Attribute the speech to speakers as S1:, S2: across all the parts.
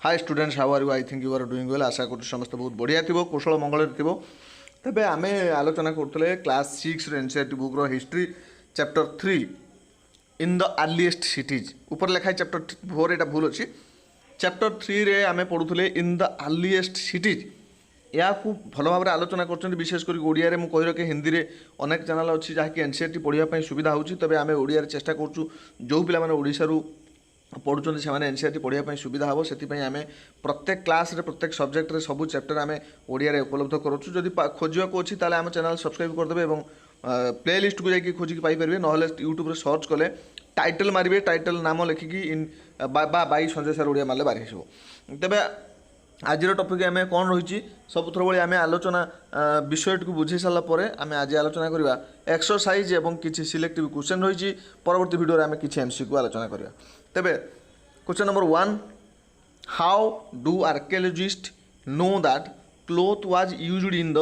S1: Hi students, how are you? I think you are doing well. आशा कर समस्त बहुत बढ़िया थी, कुशल मंगल थी। तेज आम आलोचना करते क्लास 6 एनसीईआरटी बुक्र history chapter 3 in the earliest cities ऊपर लिखाई। चैप्टर 4 यहाँ भूल अच्छी। चैप्टर 3 रे आम पढ़ुले इन द अर्लीएस्ट सिटीज। या भल भाव आलोचना कर विशेषकर ओडिया में कही रखे हिंदी में अनेक चैनल अच्छी जहाँकि एनसीईआरटी पढ़ाई सुविधा होती। तेज आम ओडिया चेष्टा करूँ जो पाने ओडिशारू पढ़ुं से एनसीईआरटी पढ़ाई सुविधा हम से आम प्रत्येक क्लास रे प्रत्येक सब्जेक्ट रे सब चैप्टर आम ओडिया उपलब्ध करुँ। जदि खोजा अच्छी ताले आम चैनल सब्सक्राइब करदे और प्ले लिस्ट को जाकि खोजिक पाइपर ना यूट्यूब रे सर्च कले टाइटल मारे टाइटल नाम लिखिकी in by Sanjay sir Odia मारे बाहरी सब। तेज आज टपिक आम कौन रही सबुथ भाई आम आलोचना विषय को बुझे सारापर आम आज आलोचना करवा एक्सरसाइज और किसी सिलेक्टिव क्वेश्चन रही। परवर्ती वीडियो आम किसी एमसीक्यू आलोचना करवा। तेबे question number 1, how do archaeologist know that cloth was used in the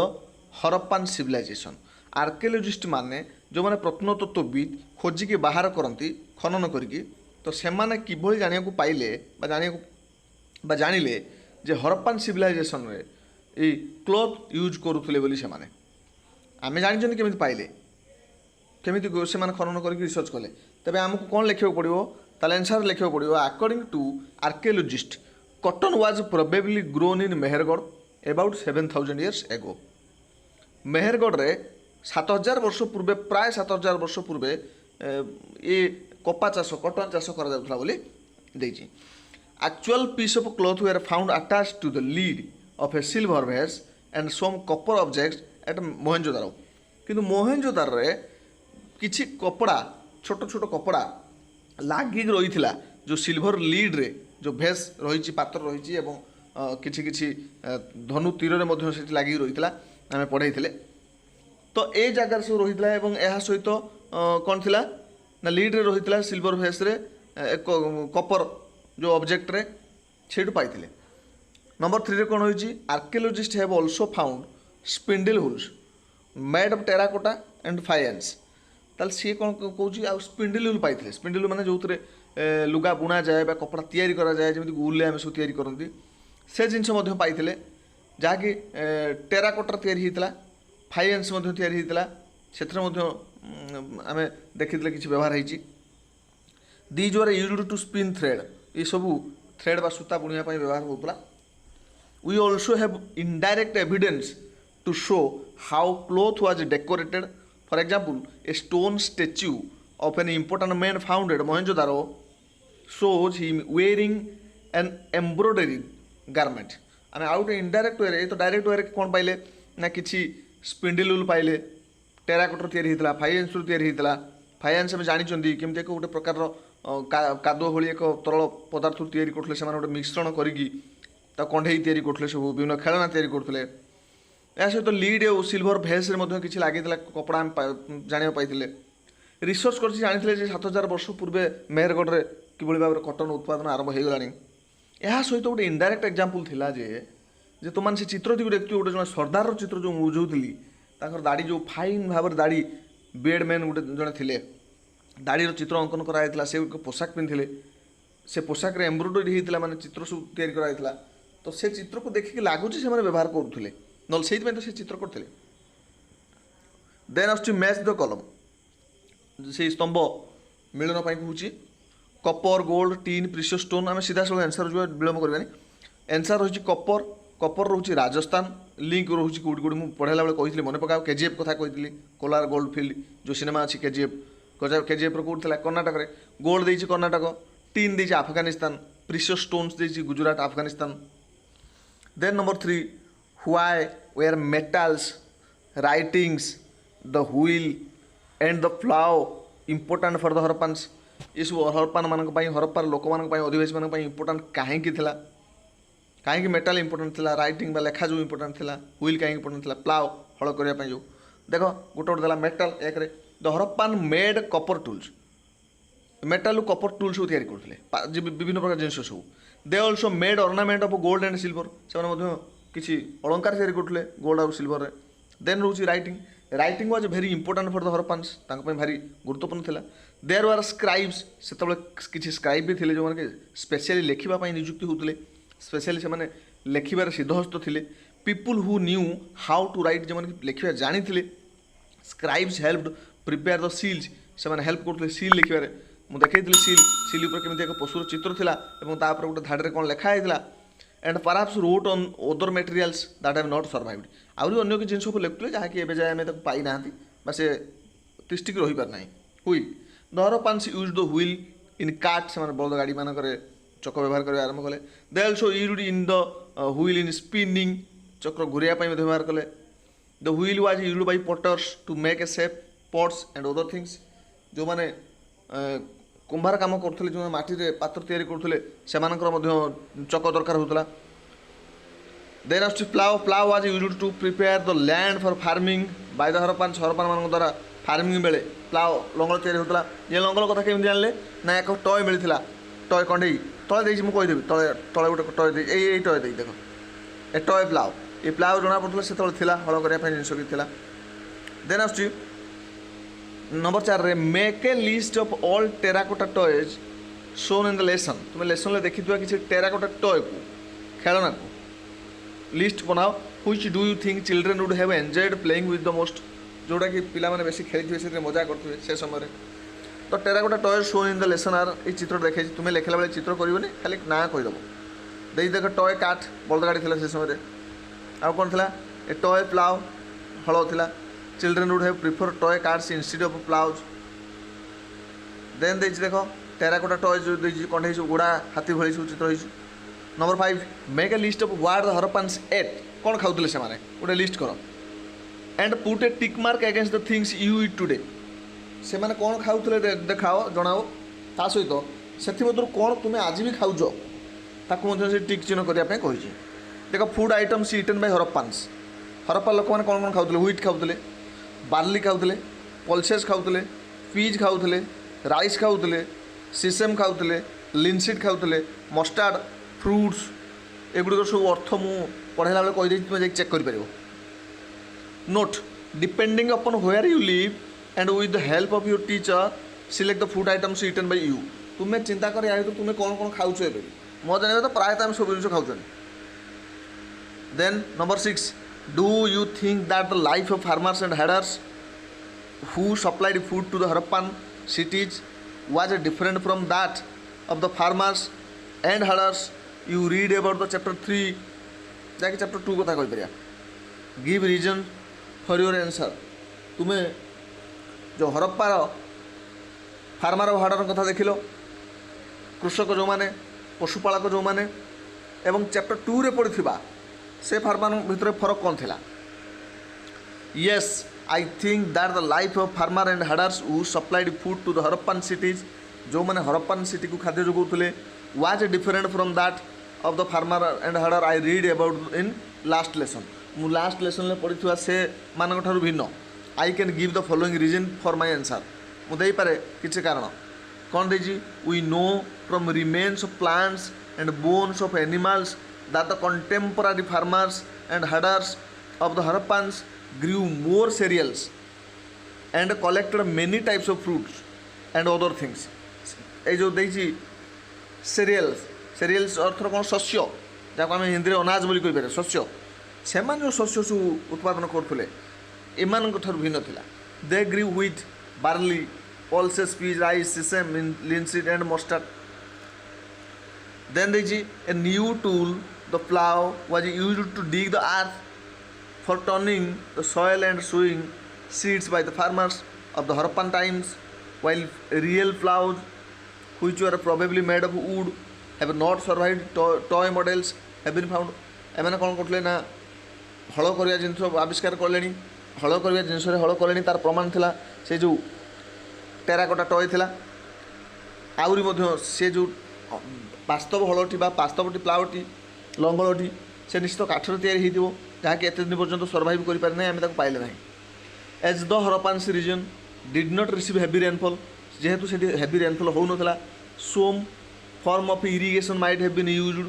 S1: Harappan civilization. Archaeologist माने जो माने प्रत्नतत्वविद खोजिकी बाहर करती खनन करिकी तो सेमाने किभଳି जानियाकू पाइले बा जानिले जे हरप्पान सिविलाइजेशन रे ए क्लोथ यूज करुथले बोली सेमाने आमे जानिछन केमिति पाइले केमिति सेमाने खनन करिकी रिसर्च कले। तबे हमकु कोन लिखियो पड़िबो ताले आंसर लिखियो पड़िबो according to archaeologist cotton was probably grown in Mehrgarh about 7000 years ago. Mehrgarh रे 7000 वर्ष पूर्वे प्राय 7000 वर्ष पूर्वे ये कपा चाष कटन चाष करा जाउथला बोली देछि। Actual piece of cloth were found attached to the lid of a silver vase and some copper objects at Mohenjo-daro। किंतु मोहेंजोदारो रे किछि कपड़ा छोट छोट कपड़ा लागिक रही जो सिल्वर लीड रे जो भेस रही पात्र रही एवं किछि किछि धनु तीर रे मध्य से लागिक रही आम पढ़ाई तो ए जगार सब रही एवं यह सहित कौन थिला ना लीड रे रही सिल्वर भेस रे कपर जो ऑब्जेक्ट रे छेड़ पाइथिले। नंबर 3 रे कोन होइची archaeologist have also found spindle whorls made of terracotta and faience. ताल सी कोन कहूची आ स्पिंडल हुल पाइथिले। स्पिंडल माने जोतरे लुगा बुना जाए बा कपड़ा तयारी करा जाए जेमिति उले हम सु तयारी करंती से जिंस मध्य पाइथिले जाकि टेराकोटा तयारी हितला फायंस मध्य तयारी हितला सेथरे मध्य आमे देखितले किछि व्यवहार हेची। These were used to spin thread ये सबू थ्रेड बा सूता बुनिया व्यवहार होता। We also have indirect evidence to show how cloth was decorated. For example a stone statue of an important man found at Mohenjodaro shows him wearing an embroidery garment. आम आउट indirect way तो direct वे कौन पाइले ना किसी spindle उल पाइले टेराकोटर तैयारी होता फाइनेंस तैयारी होता। फाइनेंस आम जानी केमती गोटे प्रकार कादुआ भली एक तरल पदार्थ तैयारी करते से गोटे मिश्रण करी कंढे तैयारी करते सब विभिन्न खेलना तैयारी करते। या सहित लीड और सिल्वर भेस किसी लगी कपड़ा जाना पाई रिसर्च कर जानी 7000 वर्ष पूर्वे मेहरगढ़ में किभली भाव में कटन उत्पादन आरंभ हो गलानी। यह सहित गोटे इनडायरेक्ट एग्जांपल थिला जे तुम से चित्र देखते गोटे जो सरदार चित्र जो बुझौली दाढ़ी जो फाइन भाव में दाढ़ी बेड मैन गोटे जड़े थे दाढ़ीर चित्र अंकन कराइला से पोशाक पिंधे से पोशाक एम्ब्रॉयडरी होता माने चित्र सब तैयारी कराइला तो से चित्र को देखिए लगुच से व्यवहार करुले न से तो से चित्र करते। देन आस मैच द कलम से स्तंभ मिलन कहूँ Kapoor gold tin precious stone आम सीधा सब आंसर विलम्ब करवानी। आंसर रही कपर कपर रोचे राजस्थान लिंक रोचे कौटी कौटी मुझे पढ़ाला बेले कही मन पका केजीएफ कथा कही कोलार गोल्ड फील्ड जो सिनेमा अच्छी केजीएफ कौट था कर्णाटक रे गोल्ड देती कर्णाटक टीन देती अफगानिस्तान प्रिशियस स्टोन्स देती Gujarat Afghanistan. Then number 3 why were metals writings the wheel and the plough important for the Harappans. ये सब हरप्पान मान हरप्पार लोक मान अधिवासी मान इंपोर्टेंट कहीं कहीं मेटाल इंपोर्टेंट थिला राइटिंग बा लेखा जो इंपोर्टेंट थिला व्हील कहीं इंपोर्टेंट थिला प्लाव हल करने जो देख गोटे गोटे देला मेटाल एक the Harappan made copper tools metal copper tools सब तैयारी करते विभिन्न प्रकार जिन सब। They also made ornament of gold and silver से किसी अलंकार तैयारी करते गोल्ड और सिल्वर रे। देन रोची writing was very important for the Harappans भारी गुरुत्वपूर्ण थिला। देयर आर स्क्राइब्स से किसी स्क्राइब भी थे जो मैंने स्पेशली लिखापी नियुक्ति होते स्पेशली से लेखिबार सिद्धहस्त थिले people who knew how to write जो लेखिबा जानी थिले scribes helped prepare the seals से हेल्प करते सील लिखार मुझे देखी सील उपर केमी एक पशुर चित्र थिला एवं तापर गोटे धाड़े कौन लिखा होता and परहाप्स road on other materials that have not survived आउरी अन्य जिन सब लिखुले जहाँकि एवं जाए आम पाई ना बा से तिष्टिक रही पार ना wheel the Harappans use the wheel in cart से बलद गाड़ी मानक चक व्यवहार करने आरंभ कले they also used in the wheel in spinning चक्र घूरिया व्यवहार कले the wheel was used by potters to make a shape pots and other things जो माने कुंभार काम करते जो माटी पात्र तैयारी करते से चक दरकार होता then as plough was used to prepare the land for farming by the Harappans मान द्वारा फार्मिंग बेले प्लाव लंगल तैयारी होता ये लंगल कथा केमी जानले ना एक टय मिलता टय कंडे तले मुझे कहीदेवी तले तले गोटे टय यही टय देख देख ए टय प्लाव ये प्लाव जना पड़ता से हल करने जिनस भी था देन आस नंबर 4 रे make a list of all terracotta toys shown in the lesson तुम लेसन में देखी किसी टेराकोटा टॉय को खेलना को लिस्ट बनाओ which do you think children would have enjoyed playing with the most जोटा कि पिला माने बेसी खेली से मजा करते से समय तो terracotta toy shown in the lesson are ये चित्र देखे तुम्हें लिखला बेले चित्र करबनी खाली ना कहीदेव दे देख टॉय काट बलद गाड़ी थी से समय आउ कौन थी ए टॉय प्लाव हल था children would have prefer toy cards instead of ploughs then देख टेराकोटा टॉयज कंठे गुड़ा हाथी भली सब चित्र होती number 5 make a list of what the Harappans ate कौन खाऊले से गोटे लिस्ट कर and put a tick mark against the things you eat today से मैंने कौन खाऊले देखाओ जनाओ ता सहित से कौन तुम्हें आज भी खाऊज ताकू टिक चिन्ह करने कही देख food items eaten by Harappans Harappa लोक मैंने कौन कौन खाऊले व्हीट खाऊले बार्ली खाऊले पल्सेस खाऊले पीज खाऊले राइस खाऊले सिसेम खाऊले लिनसीड खाऊले मस्टार्ड फ्रुट्स एगुड़ सब अर्थ मु पढ़ेला बेले कहीदे तुम जाके चेक कर नोट डिपेंडिंग अपन where you live and with the help of your teacher select the food items eaten by you तुम्हें चिंता कर तुम्हें कौन कौन खाऊच ए मो जान तो प्रायतः आम सब जिन खाऊँ then number 6 do you think that the life of farmers and herders who supplied food to the Harappan cities was different from that of the farmers and herders you read about the chapter 3 जाके chapter 2 कथा कहि परिया give reason for your answer तुम्हें जो हरप्पार farmer और हर्डर कथा देखिलो कृषक जो माने पशुपालक जो माने एवं चैप्टर 2 रे पढ़िथिबा से फार्मर भितर फरक कौन थिला yes I think that the life of farmer and herders who supplied food to the Harappan cities जो मैंने हरप्पन सिटी को खाद्य जोगाउले was different from that of the farmer and herder I read about in last lesson मु last lesson में पढ़ी से मान भिन्न I can give the following reason for my answer मुझे पारे किसी कारण कौन देजी we know from remains of plants and bones of animals that the contemporary farmers and herders of the Harappans grew more cereals and collected many types of fruits and other things. ये जो देखी cereals अर्थ कौन शस्य जहाँ आम हिंदी में अनाज बोली कहीपर शस्य से जो शस्य सब उत्पादन करते एम भिन्न था they grew wheat barley pulses peas rice sesame linseed and mustard then देखी a new tool the plough was used to dig the earth for turning the soil and sowing seeds by the farmers of the Harappan times, while real ploughs, which were probably made of wood, have not survived. Toy models have been found. एमाने कौन करते ना हल करवा जिन आविष्कार कले हल करवा जिनस हल कले तार प्रमाण था से जो टेराकोटा टॉय था आहरी से जो वास्तव हलटी वास्तवटी प्लाउटी लंगलटी से निश्चित काठर तैयारी हो जहाँकि एत दिन पर्यटन सर्वाइव करें आम पाइले ना as the Harappans region did not receive heavy rainfall जेहेतु से हेवी रेनफॉल हो नाला some form of irrigation might have been used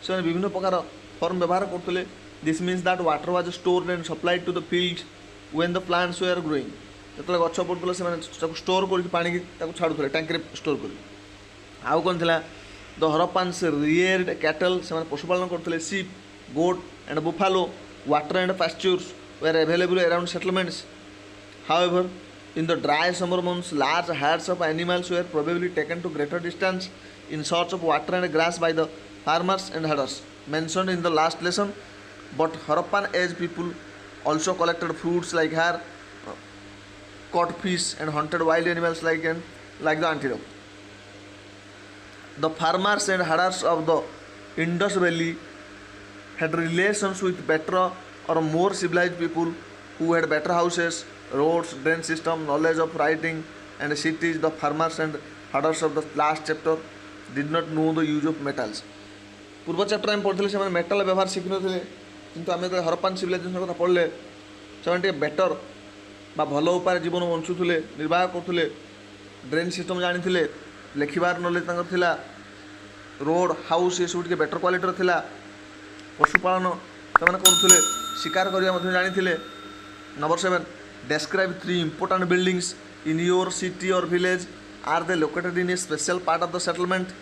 S1: से विभिन्न प्रकार फॉर्म व्यवहार करते this means that water was stored and supplied to the field when the plants were growing जो गछ पड़ता से स्टोर कर पानी छाड़ुले टांकी स्टोर कर आउ कौन थी द हरप्पान्स रियर्ड कैटल से पशुपालन करते sheep goat and buffalo water and pastures were available around settlements however in the dry summer months large herds of animals were probably taken to greater distance in search of water and grass by the farmers and herders mentioned in the last lesson but Harappan age people also collected fruits like hair caught fish and hunted wild animals like the antelope. The farmers and herders of the Indus Valley had relations with better or more civilized people who had better houses, roads, drain system, knowledge of writing and cities. The farmers and herders of the last chapter did not know the use of metals. पूर्व chapter में पढ़ते से metal व्यवहार शिखि नी किंतु आम हरप्पान civilisation कथा पढ़ले से बेटर बा भल उपाय जीवन बंचुले निर्वाह करते ड्रेन सिस्टम जानी लेखिबार नॉलेज थिला रोड हाउस ये सब टे बेटर क्वालिटर थिला पशुपालन से करुले शिकार करने जानी. Number 7 describe 3 important buildings in your city or village. Are they located in a special part of the settlement?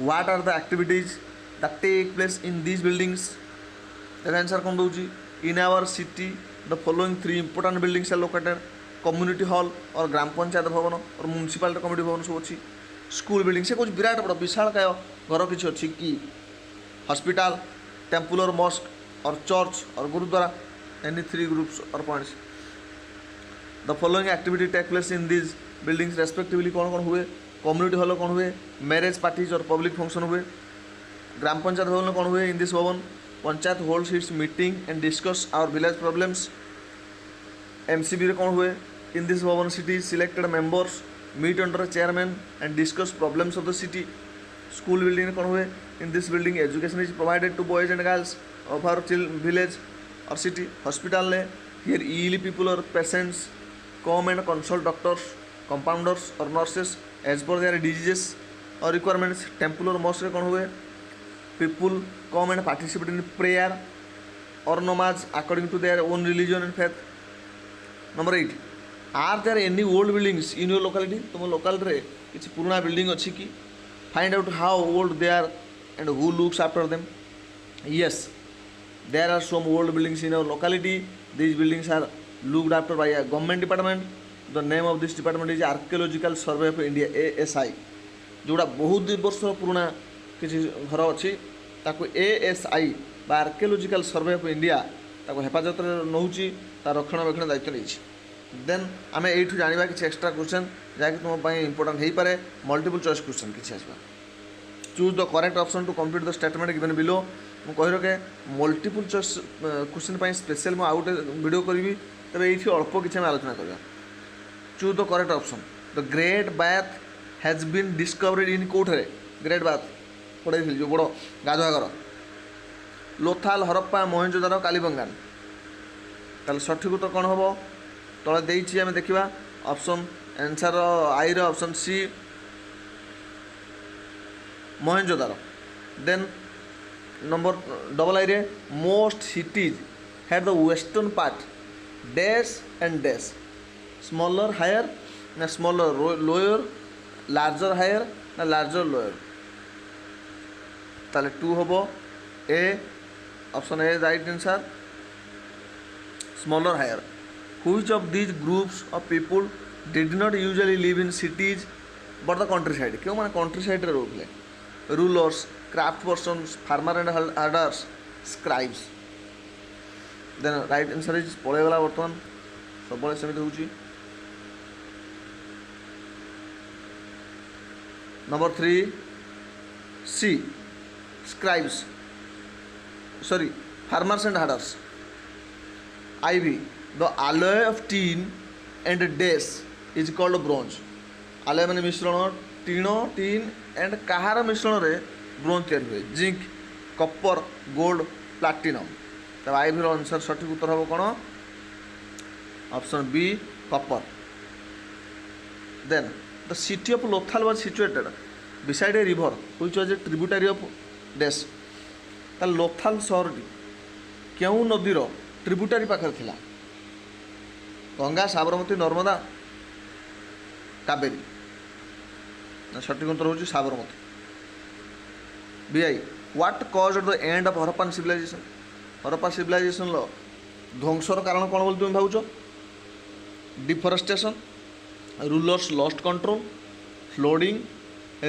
S1: What are the activities that take place in these buildings? The answer कौन दूची. In our city the following 3 important buildings are located: community hall और ग्राम पंचायत भवन और municipality committee भवन सब अच्छी. School building से कुछ विराट बड़ा विशालकाय घर किसी अच्छी कि हॉस्पिटल टेम्पल और मॉस्क और चर्च और gurdwara. Any 3 groups or points. The following activity take place in these buildings respectively. कौन हुए. कम्युनिटी हॉल कौन हुए. मैरेज पार्टीज और पब्लिक फंक्शन हुए. ग्राम पंचायत भवन कौन हुए. इन दिस भवन panchayat holds its meeting and discuss our village problems. MCB कौन हुए. इन दिस भवन city selected members meet under chairman and discuss problems of the city. School building कौन हुए. In this building education is provided to boys and girls of our village और city. Hospital ने here ill people और patients come and consult doctors compounders और nurses as per their diseases और requirements. Temple और mosque कौन हुए. People come and participate in prayer और नमाज according to their own religion and faith. Number 8 are there any old buildings in your locality. तुम local किसी पुराना building अच्छी कि. Find out how old they are and who looks after them. Yes there are some old buildings in our locality. These buildings are looked after by a government department. The name of this department is Archaeological Survey of India ASI. जोड़ा बहुत वर्ष पुराना किसी घर अच्छी ताको ASI बा archaeological survey of India ताको हेफाजत नौची तार रक्षणाबेक्षण दायित्व नहीं. देन आम ये जाना कि एक्सट्रा क्वेश्चन जहाँकि तुम इंपोर्टाट हो पाए. मल्टीपल चॉइस क्वेश्चन किसी आसवा. Choose the correct option to complete the statement given below. ମୁଁ କହି ରଖେ ମଲ୍ଟିପୁଲ୍ ଚଏସ୍ क्वेश्चन ପାଇଁ ସ୍ପେଶିଆଲ୍ ମୁଁ ଆଉ ଗୋଟେ ଭିଡ଼ିଓ କରିବି. ତେବେ ଏଇଠି ଅଳ୍ପ କିଛି ଆମେ ଆଲୋଚନା କରିବା. Choose the correct option. The great bath has been discovered in କେଉଁଠାରେ. ଗ୍ରେଟ୍ ବାଥ୍ ପଢ଼େଇଥିଲି ଯେଉଁ ବଡ଼ ଗାଧୁଆଘର. ଲୋଥାଲ ହରପ୍ପା ମହେଞ୍ଜୋଦାର କାଲିବଙ୍ଗାନ. ତାହେଲେ ସଠିକ୍ ଉତ୍ତର କ'ଣ ହେବ. ତଳେ ଦେଇଛି ଆମେ ଦେଖିବା. ଅପସନ୍ ଆନ୍ସର୍ ଆଇର option C Mohenjodaro. Then number double I रे most cities had the western part dash and dash. Smaller higher ना स्मॉलर लोअर. लार्जर हायर ना लार्जर लोअर. ताले 2 होबो. A option A right answer smaller higher. Which of these groups of people did not usually live in cities but the country side. क्यों माने country side रे रोले. Rulers craft persons farmer and herders scribes. Then right answer is पळेगला बर्तमान सब सेमिति होची. Number 3 C scribes sorry farmers and herders. I V the alloy of tin and dash is called bronze. alloy माने मिश्रण टीण tin and कहार मिश्रण रे bronze तैयार हुए. Zinc copper gold platinum. तब आईवी आंसर सठिक उत्तर हम कौन. Option B copper. Then the city of Lothal was situated beside a river which was a tributary of dash. ताल लोथाल शहर क्यों नदीर ट्रिब्यूटरी पाखर थिला. गंगा साबरमती नर्मदा कावेरी. सठिक उत्तर होची Sabarmati. BI what caused the end of Harappan civilisation Harappa civilisation ध्वंसर कारण कौन बोली तुम भावुच deforestation rulers lost control flooding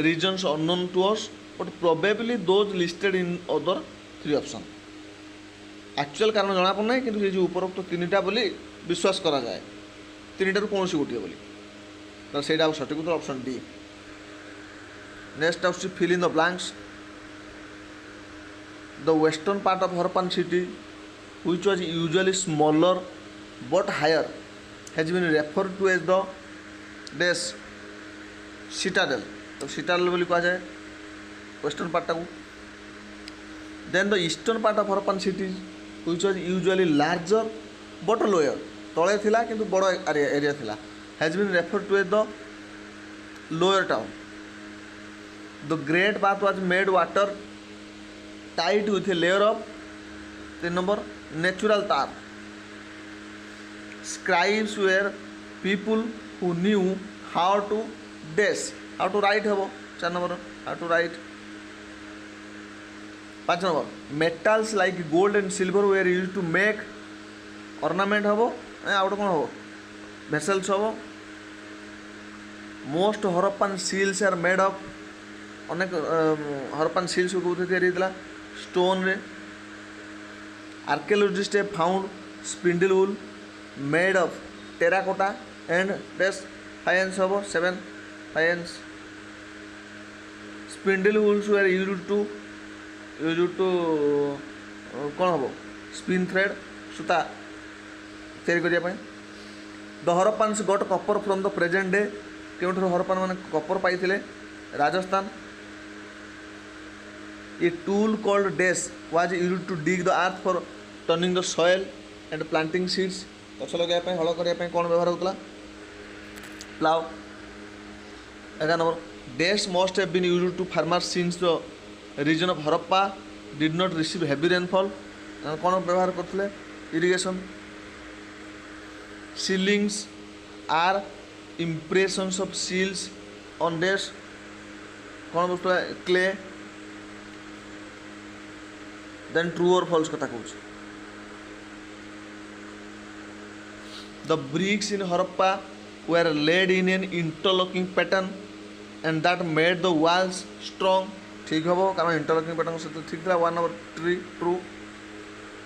S1: reasons unknown to us but probably those listed in other 3 option actual कारण जना पड़ना कि ये जो उपरोक्त 3टा बोली विश्वास करा जाए 3टारू कौन गोटे बोली तो सहीटा सठिक उत्तर option D next out fill in the blanks the western part of Harappan city which was usually smaller but higher has been referred to as the dash citadel तो citadel बोली कहा जाए वेस्टर्न पार्ट को then the eastern part of Harappan city which was usually larger but lower तले थिला किंतु बड़ area थिला has been referred to as the lower town the great bath was made water tied with a layer of 3 number natural tar scribes were people who knew how to dash how to write habo 4 number how to write 5 number metals like gold and silver were used to make ornament habo out kon habo vessels habo most Harappan seals are made of अनेक Harappan seals को तैयारी stone रे archaeologist have found spindle wool made of terracotta and this science of 7 science spindle wools were used to कौन हम spin thread सूता तैयारी करने पाए the Harappans got copper from the present day क्यों हरप्पन मैंने copper pi Rajasthan A tool called dash was used to dig the earth for turning the soil and planting seeds. गछ लगे हल करने कौन व्यवहार होता plough 11 number dash must have been used to farmers since the region of Harappa did not receive heavy rainfall. कौन व्यवहार करते irrigation. Sealings are impressions of seals on dash कौन बोलते clay. देन ट्रू और फॉल्स कथा कहूँ the bricks in Harappa were laid in an interlocking pattern and that made the walls strong ठीक हम कारण इंटरलॉकिंग पैटर्न सहित ठीक था 1 number true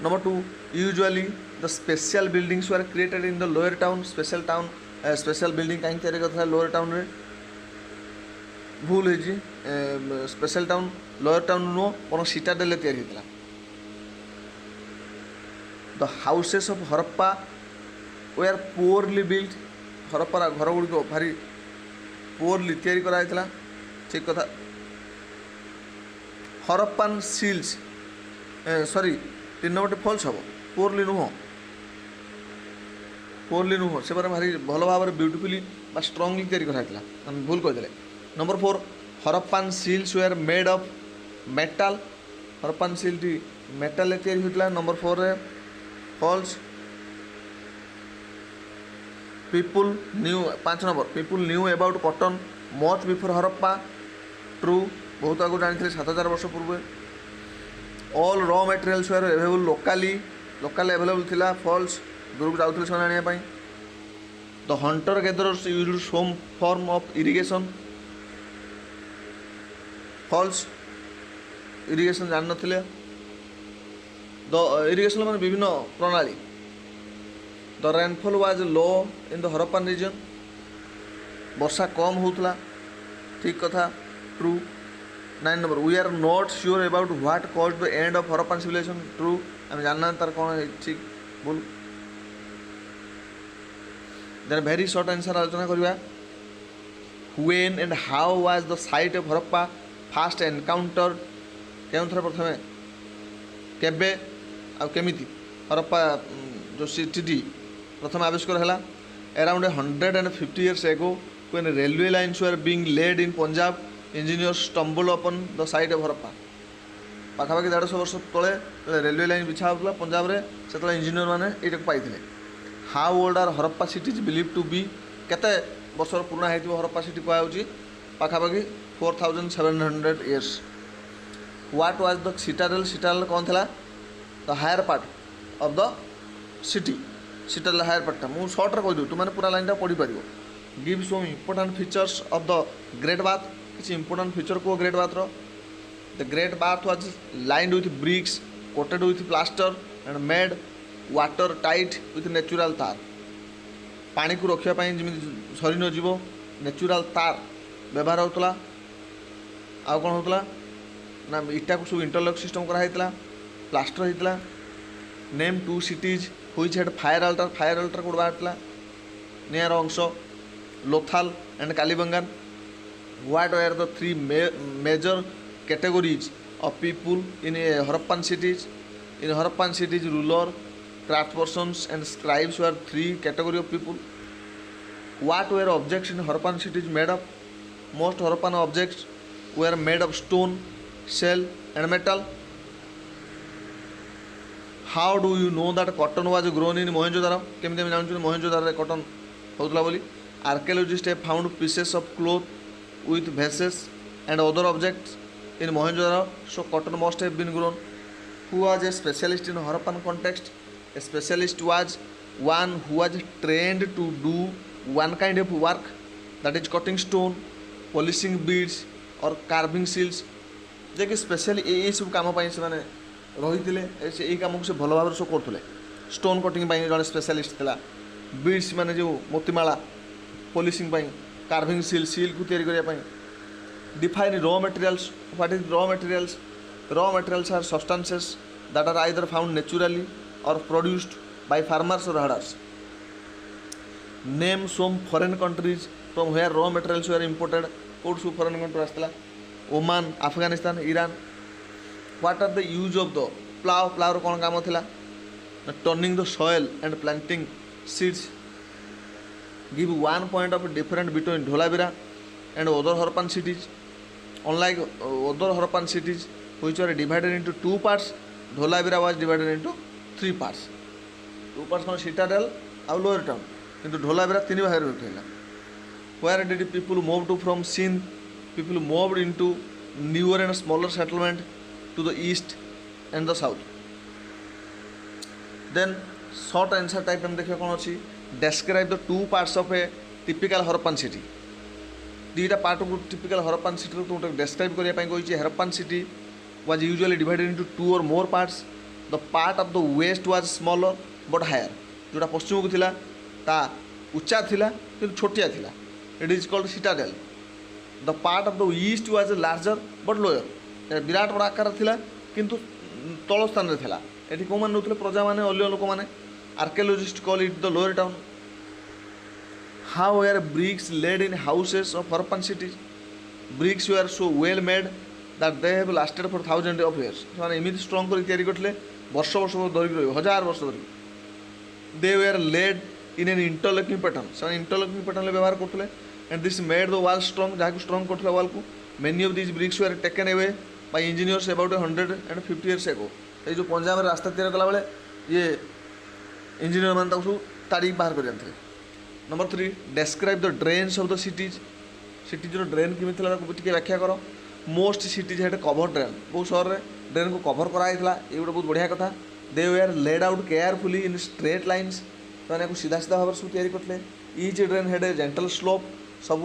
S1: number 2 usually the special buildings were created in the lower town special building कहीं तैयारी करता lower town रे भूल है स्पेशल टाउन लोअर टाउन नुह कौन सिटाडेल तैयारी होता the houses of Harappa were poorly built हरप्पार घर गुड़िक भारी पुअरली तैयारी कराइला ठीक कथा Harappan seals sorry 3 number false हम पुअरली नुह से भारी भल भाव ब्यूटिफुली स्ट्रंगली तैयारी कराइला भूल कहीदे number 4 Harappan seals were made of metal Harappan seal टी मेटल तैयारी होता नंबर 4 रे false people knew 5 number people knew about cotton much before Harappa true बहुत आगु जानी 7000 वर्ष पूर्व all raw materials were available locally available थिला फॉल्स दूर जाऊँ से आने the hunter gatherers used some form of irrigation false irrigation जान नथिले द इरिगेशन मान विभिन्न प्रणाली the rainfall was low in the Harappan region वर्षा कम होता ठीक कथा true 9 number we are not sure about what cause the end of Harappan civilisation true आम जानना तार कौन ठीक बोल देन वेरी शॉर्ट आंसर आलोचना करवा when and how was the site of Harappa fast encounter क्यों थर प्रथमे केबे आ केमिति हरप्पा जो सिटी प्रथम आविष्कार है around 150 years ago when railway lines were being laid in Punjab engineers stumbled upon the site of Harappa पाखापाखि 150 वर्ष तले रेलवे लाइन बिछा होता पंजाब रे से इंजीनियर मैंने ये पाई how old are Harappa city believe to be केते वर्ष पुराना हो हरप्पा सिटी कहुच्छी पाखापाखि 4700 years what was the citadel citadel कौन था the higher part of the city citadel higher पार्टा मुझे सर्ट्रे कहीदेवी तुमने पूरा लाइन पढ़ी पार give some important features of the great bath किसी इंपोर्टाट फीचर को ग्रेट बाथर the great bath was lined with bricks coated with plaster and made water tight with natural तार पानी को रखापी जमी सरी न जीव नेचुरल तार व्यवहार होता आउ कौन होता ना इटा को सब इंटरलॉक सिस्टम कराइला प्लास्टर होता name 2 cities which had fire altar कोड बाहर नियर अंश Lothal and Kalibangan what were the 3 major categories of people in Harappan cities ruler craft persons and scribes were 3 category of people what were objects in Harappan cities made of most Harappan objects were made of stone shell and metal how do you know that cotton was grown in Mohenjo-daro केमते जानछु Mohenjo-daro रे cotton होतला बोली archaeologists have found pieces of cloth with vases and other objects in Mohenjo-daro so cotton must have been grown who was a specialist in Harappan context a specialist was one who was trained to do one kind of work that is cutting stone polishing beads or carving seals जे कि specially ये सब कम से रही थे कम को से भल भाव सब करुले स्टोन कटिंग जड़े स्पेशलिस्ट था बीड्स माने जो मोतीमाला पॉलिशिंग कार्विंग सील को तैयारी करने define raw materials what is raw materials are substances that are either found naturally और प्रोड्यूस्ड बाय फार्मर्स और herders name some foreign countries from where raw materials were imported कौट सब foreign country आसला Oman Afghanistan Iran what are the use of the प्लावर कौन काम थिला turning the soil and planting seeds give 1 point of different between Dholavira and other Harappan cities unlike other Harappan cities which are divided into 2 parts Dholavira was divided into 3 parts 2 parts कौन citadel आ lower town किंतु ढोलावीरा 3 भाग में उठेला where did people move to from Sindh people moved into newer and smaller settlement to the east and the south then short answer type हम देखिए कौन अच्छी describe the 2 parts of a typical Harappan city दीटा part को typical Harappan city तो describe करिया ପାଇଁ कोई Harappan city was usually divided into 2 or more parts the part of the west was smaller but higher जोटा पश्चिम को थिला ता उच्चा थिला किंतु छोटिया थिला it is called citadel the part of the east was larger but lower Virat बड़ा आकार थिला किंतु तल स्थान रे थिला एठी को मान नथले प्रजा माने अन्य लोक माने archaeologist call it the lower town how were bricks laid in houses of Harappan cities bricks were so well made that they have lasted for thousand of years माने एमिति स्ट्रांग करी तयारी करथले वर्ष वर्ष धरि रहि हजार वर्ष धरि they were laid in an interlocking pattern से इंटरलॉकिंग पैटर्न व्यवहार करथले and this made the wall strong जहाँ को strong करथला wall को many of these bricks were taken away by engineers about 150 years ago ये जो पंजाब में रास्ता तैयार कला बेले ये इंजीनियर मान ताकू तारीख बाहर कर जानते number 3 describe the drains of the cities city जो ड्रेन केमी थिला टिके व्याख्या करो most cities had cover drain बहुत शहर रे ड्रेन को कवर करा हैतला ये गोटे बहुत बढ़िया कथा they were laid out carefully in straight lines तो को सीधा सीधा भाव सब तैयारी करथले each drain had a gentle slope सब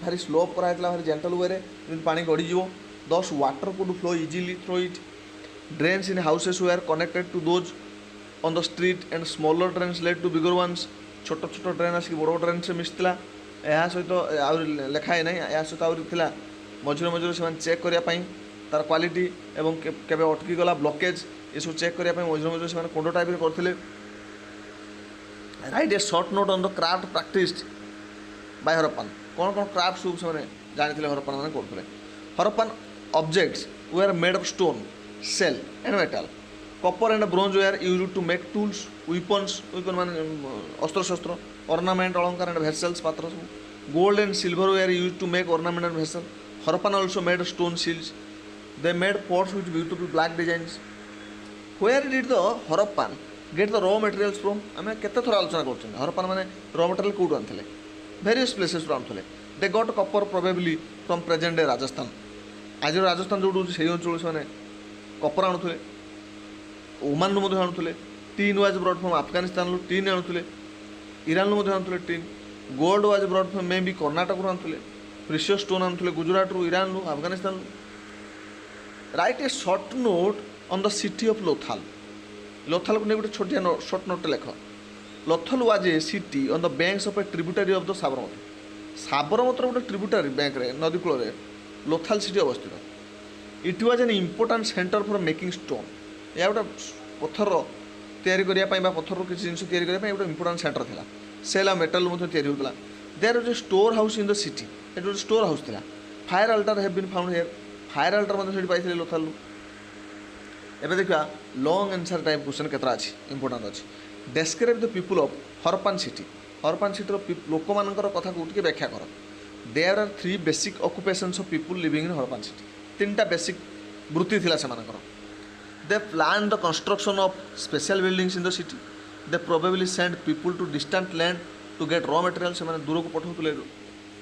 S1: भारी स्लोप कराइला भारी जेंटल वे पानी गड़ीज दस water could flow easily through it drains in houses were connected to those on the street and smaller drains led to bigger ones छोट छोट drain आसिक बड़ बड़ ड्रेन से मिसला यह सहित लेखाए ना या सहित आउला मझे मझे से चेक करने तार क्वालिटी एवं केबे अटकी गला ब्लॉकेज ये सब चेक करने मझे मझे से कोड टाइप करते write a short note on the craft practised by Harappan कौन कौन क्राफ्ट सब से जानी हरप्पन मैंने करते Harappan objects were made of stone shell and metal copper and bronze were used to make tools weapons weapon मान अस्त्र शस्त्र ऑर्नामेंट अलंकार एंड भेसल्स पात्र सब gold and silver were used to make ornament and vessel Harappan also made stone seals they made pots with beautiful black designs where did the Harappan get the raw materials from आम केते थर आलोचना कर हरप्पन मैंने raw material कौटू आनी various places आनुले they got copper probably from present day Rajasthan आज राजस्थान जो से अंचल से कपर आणुले ओमान आणुले tin was brought from Afghanistan tin आणुले ईरान आणुले tin gold was brought from may be Karnataka आणुले प्रिशियस स्टोन आणुले Gujarat Iran Afghanistan write a short note on the city of Lothal Lothal को नहीं गोटे छोटिया शॉर्ट नोट लेख Lothal was a city on the banks of a tributary of the Sabarmati Sabarmati गोटे tributary bank रे नदी कूल लोथाल सिटी अवस्थित it was an important centre for making stone या गोटे पत्थर तैयारी करने पत्थर किसी जिन तैयारी गोटे इम्पोर्टाट सेंटर था सेल मेटाल होता there was a store house in the city ये गोटे स्टोर हाउस था fire altar have been found here fire altar पाई लोथाल एबे देखा लॉन्ग आंसर टाइप क्वेश्चन केतरा अच्छी इंपोर्टेंट अच्छी describe the people of Harappan city लोक मानकर कथा को टिके व्याख्या कर there are 3 basic occupations of people living in Harappan city 3टा बेसिक वृत्ति थिला से मानकर they plan the construction of special buildings in the city they probably send people to distant land to get raw material से माने दूर को पठाउतले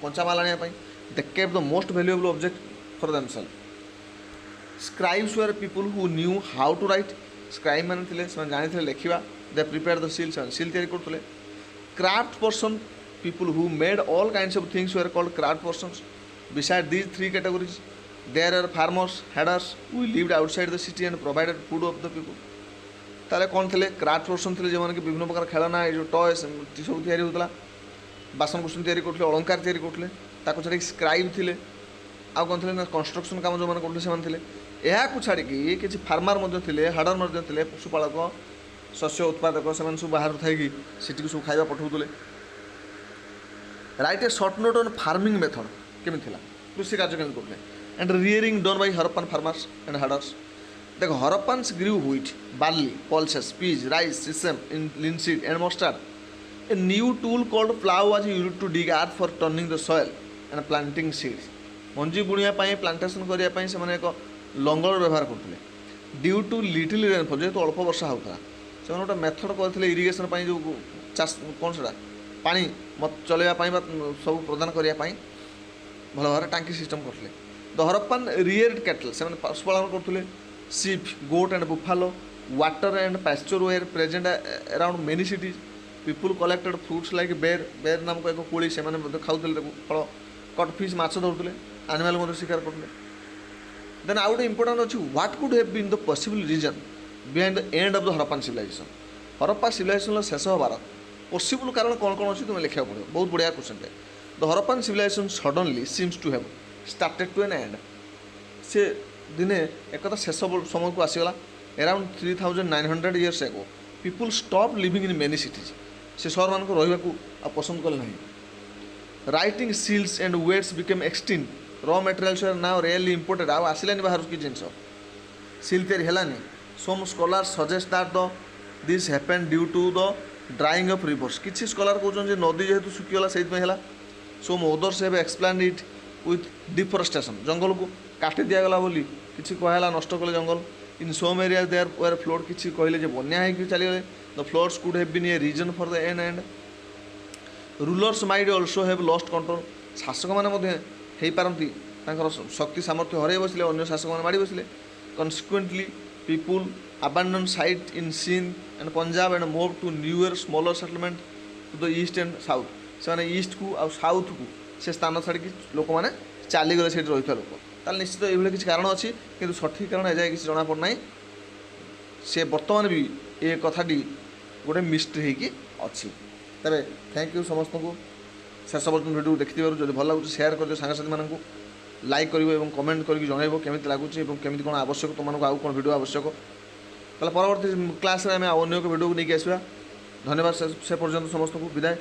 S1: कंचा माल आनिया पई they keep the most valuable object for themselves scribes were people who knew how to write scribe मैंने थे जानी लिखा they prepare the seal seal तैयारी करते craft person people who made all kinds of things were called craft persons beside these 3 categories there are farmers herders who lived outside the city and provided food of the people ताले कौन थे craft person थे जो कि विभिन्न प्रकार खेलना ये जो टॉयस सब तैयारी होता बासन कुसन तैयारी करते अलंकार तैयारी करते छाड़ी स्क्राइब थे आउ कौन थे कंस्ट्रक्शन काम जो मैंने थे यहाँ छाड़ी किसी फार्मर हार्डर थे पशुपालक शस्य उत्पादक से सब बाहर थी सीटी सब खाଇବା पठाऊले write a short note on farming method केमी कृषि कार्य केमी करते and rearing done by Harappan farmers and herders the Harappans grew wheat barley pulses peas rice sesame linseed and mustard a new tool called plough was used to dig earth for turning the soil and planting seeds मंजी बुणिया plantation करने से एक लंगर व्यवहार करते due to little rainfall जेहतु अल्प वर्षा होता से गोटे मेथड करते इरिगेशन जो चाष कौन सा पानी चलवाई सब प्रदान करने भल भाव टांकी सिस्टम करते द हरप्पन रियर्ड कैटल से पशुपालन करते sheep goat and buffalo water and pasture were present around many cities people collected fruits like ber नामक एक कोड़ी से खाऊले फल कटफिश माछ धरुले एनिमल शिकार करते देन आउ गोटे इंपोर्टेंट अच्छी what could have been the possible reason behind the end of the Harappan civilisation Harappa civilisation शेष होबार पॉसिबल कारण कौन कौन अच्छी तुम्हें लिखा पड़ो बहुत बढ़िया question the Harappan civilization suddenly seems to have started to an end से दिने एक शेष समय को आसीगला around 3900 years ago people stop living in many cities से सहर मान रहा पसंद कले ना writing seals and weights became extinct raw materials are now really imported आउ आसिलानी बाहर कि जिनस सील तैयारी हेलानी some scholars suggest that the this happened due to the drawing of rivers किसी स्कॉलर कहते नदी जेहेतु सुखीगला से some others have explained it with deforestation जंगल को काटी दिगला बोली किसी कहला नष्ट कले जंगल in some area there were floods किसी कहले बन्या होगी चलीगले the floods could have been a reason for the end rulers may also have lost control शासक मैंने हो पारती शक्ति सामर्थ्य हर बसले अन्य शासक मैंने माड़ी बसले consequently people abandon site in Sindh and Punjab and move to newer smaller settlement to the east and south से ईस्ट को आ साउथ को से स्थान छाड़ी लोक मैंने चलीगले से रही लोक ताल निश्चित ये किसी कारण अच्छी कि सठिक कारण एजाए किसी जना पड़ना से बर्तमान भी ये कथाटी गोटे मिस्ट्री होगी अच्छी तेरे थैंक यू समस्त को शेष पर्यटन भिडियो देखि जब भल लगुच सेयार कर सांगसाथी मानू लाइक कर कमेंट करके जनइब केमी लगुच केमी कौन आवश्यक तुमको आउ कौन भिडियो आवश्यक ताले परवर्ती क्लास में आम अन्य एक भिडियो को लेकिन आसवा धन्यवाद से पर्यटन समस्त को विदाय।